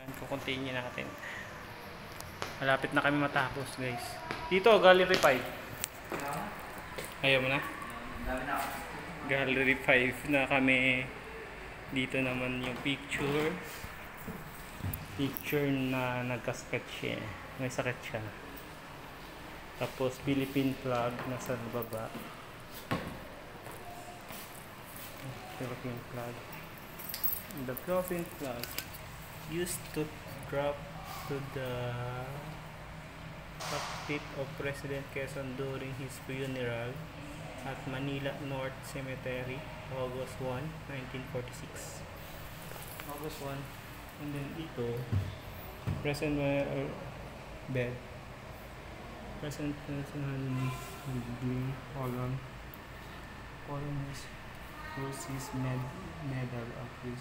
Ayan, kukontinue natin. Malapit na kami matapos, guys. Dito, Gallery 5. Ayaw mo na? Gallery 5 na kami. Dito naman yung picture. Picture na nagka-sketch siya. May sakit siya. Tapos Philippine flag nasa baba. Philippine flag. The Philippine flag used to drop to the cockpit of President Quezon during his funeral at Manila North Cemetery, August 1, 1946. August 1. And then ito, President bed. President Holland Rosie's medal of his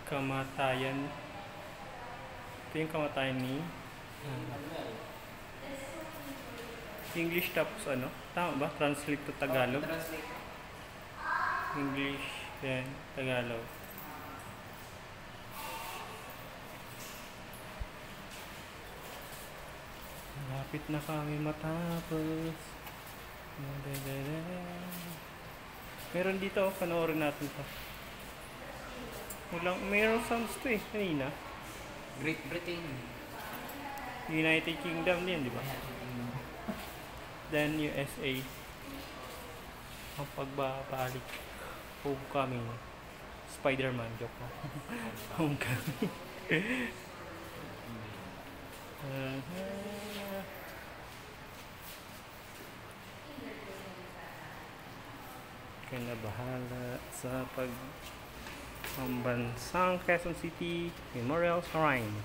kamatayan. Ito yung kamatayan ni English tapos ano? Tama ba? Translate to Tagalog? English then Tagalog. Malapit na kami matapos. Meron dito, panoorin natin to. Mayroong sounds to eh, kanina. Great Britain. United Kingdom din, di ba? Then USA. Ang pagbabalik. Homecoming. Spider-Man joke ko. Homecoming. Kaya na bahala sa pambansang Quezon City Memorial Shrine.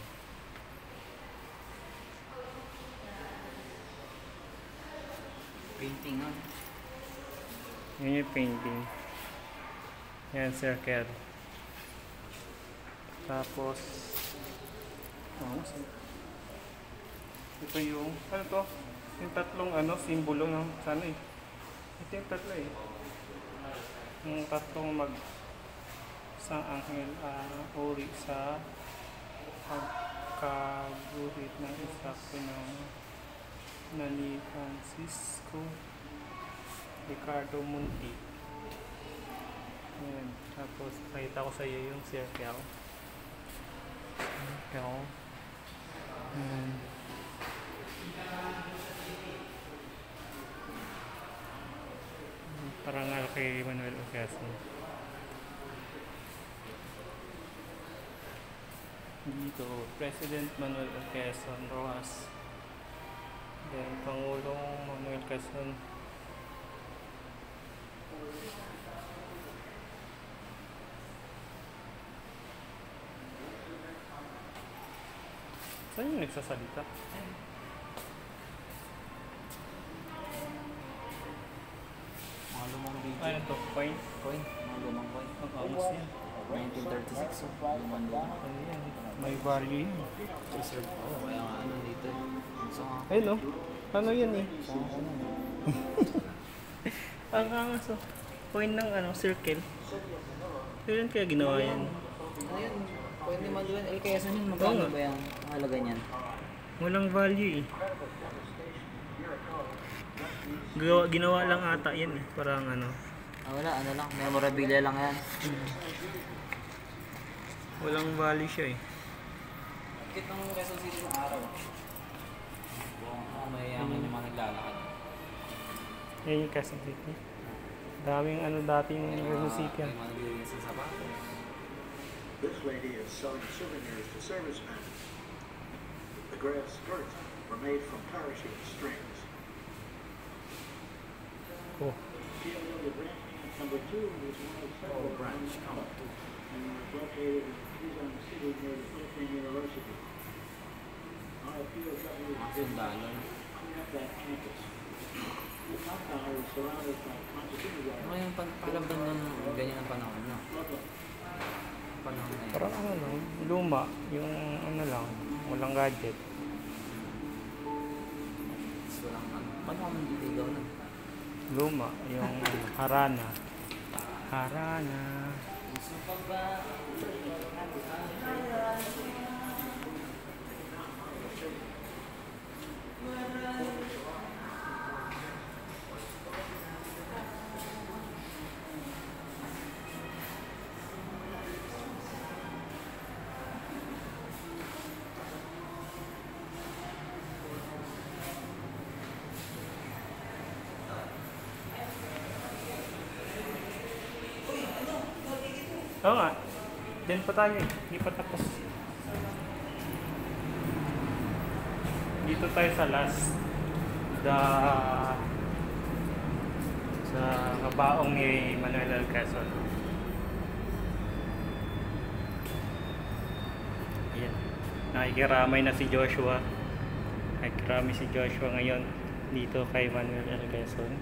Painting on. Yun yung painting. Yan, circle. Tapos ito yung ano to? Yung tatlong simbolo ng sana eh. Ito yung tatlo eh. Yung tatlong isang anghel uri sa pagkaguhit ng isa na ni Francisco Ricardo Munti. Ayan. Tapos nakita ko sa iyo yung circle. Ayan. Parang kay Manuel Quezon. Dito, President Manuel Quezon Rojas. Then, Pangulong Manuel Quezon. Saan yung nagsasalita? Mga lumang video. Ano to? Coin? Coin. Mga lumang coin. Ang angas yan. 1936. Lumang lumang. Ano yan? May value yun. Reserve. Oo, kaya nga ano dito. So, Ayun no? Ano yan eh? so ano. Ang angas oh. Coin ng circle. Kailan kaya ginawa yan? Ano yun? Coin ni Manuel L. Quezon yun. Magkano ba yung halaga niyan? Walang value eh. Ginawa lang ata yan eh. Parang Wala, ano lang. Memorabilia lang yan. walang value siya eh. Bakit nung Quezon City ng araw? May yaman yung mga naglalakad. Yan yung Quezon City. Daming dating Quezon City yan. May mga naglilinis ng sapatos. This lady is selling souvenirs to servicemen. The grass skirts were made from parachute strings. Oh. POW branch number 2 is one of several branch number 2 and was located in Quezon City near the Philippine University. Our POW has been Sundalon. cleaning up that campus. The compound is surrounded by concertina Ano yards. yung palaban ng ganyan ang panahon na? Panahon na yun. Parang luma. Yung lang. Walang gadget. lang. Paano kami nililigaw na? Luma, yung Harana. Harana. Gusto pa ba? Oo nga. Diyan pa tayo eh. Hindi pa tapos. Dito tayo sa last. Sa kabaong ni Manuel L. Quezon. Ayan. Nakikiramay na si Joshua. Nakikiramay si Joshua ngayon dito kay Manuel L. Quezon.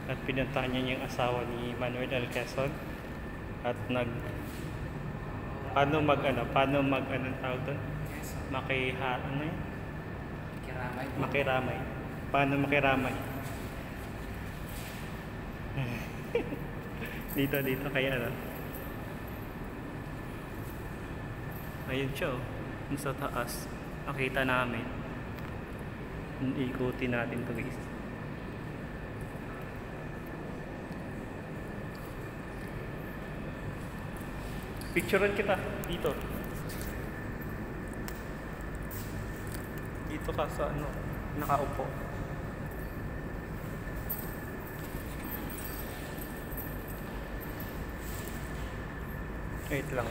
At pinuntahan niya yung asawa ni Manuel L. Quezon at paano mag tawag doon? Makiramay. Paano makiramay? dito kaya ano? Ayun siya oh. Sa taas. Nakita namin. Ikutin natin to guys. Picturean kita dito. Dito ka sa ano, nakaupo. Wait lang.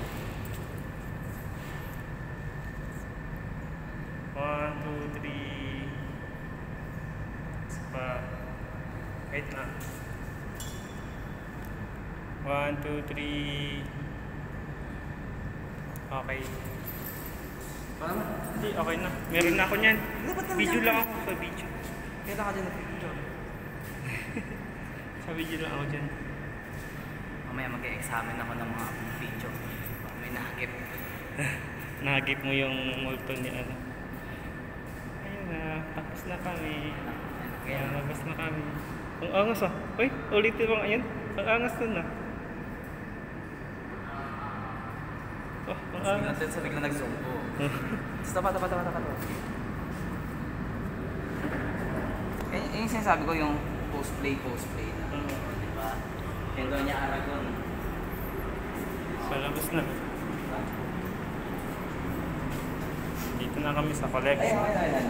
1, 2, 3. Wait lang. 1, 2, 3. Okay. Paano? Hindi, okay na. Meron na ako niyan. Video lang ako sa video. Kailan ka dyan na picture? Sa video lang ako dyan. Mamaya mag-e-examine ako ng mga video. May nahagip. Nahagip mo yung multo ni ano. Ayun na, tapos na kami. Kaya labas na kami. Ang angas ah. Uy, ulitin mo ngayon. Ang angas nun ah. Oh, ang angas. Biglang nag-zoom po. Tapa. Yung sinasabi ko yung post-play na. Diba? Yung doon niya Aragon. Sa labas na. Dito na kami sa collection. Ay.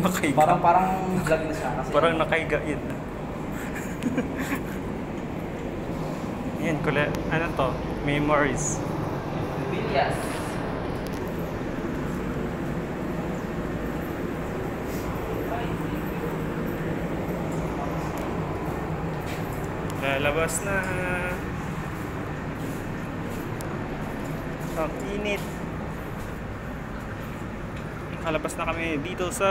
Nakaiga. Parang vlog na siya. Kasi Parang nakaiga yun. Yan, ano to? Memories. Villas. Lalabas na. Ang init. Nakalabas na kami dito sa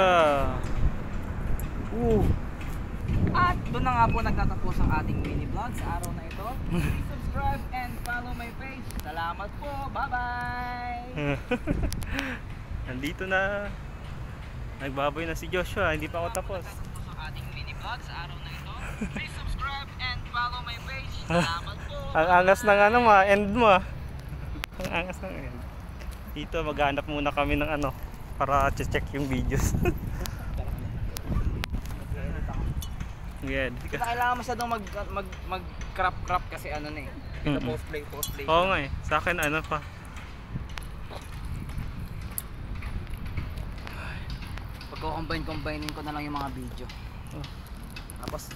At doon na nga po nagtatapos ang ating mini vlog sa araw na ito. Please subscribe and follow my page. Salamat po. Bye-bye! Nandito na. Nagbaboy na si Joshua. Hindi pa ako tapos. Nagtatapos ang ating mini vlog sa araw na ito. Please subscribe and follow my page. Salamat po. Ang angas ng ano end mo ah. Ang angas ng end. Dito maghanap muna kami ng ano para check yung videos. Good. Hindi na kailangan masyadong mag-crop kasi ano na eh. Ito post-play. Oo nga eh. Sa akin ano pa. Pagko-combine ko na lang yung mga video. Tapos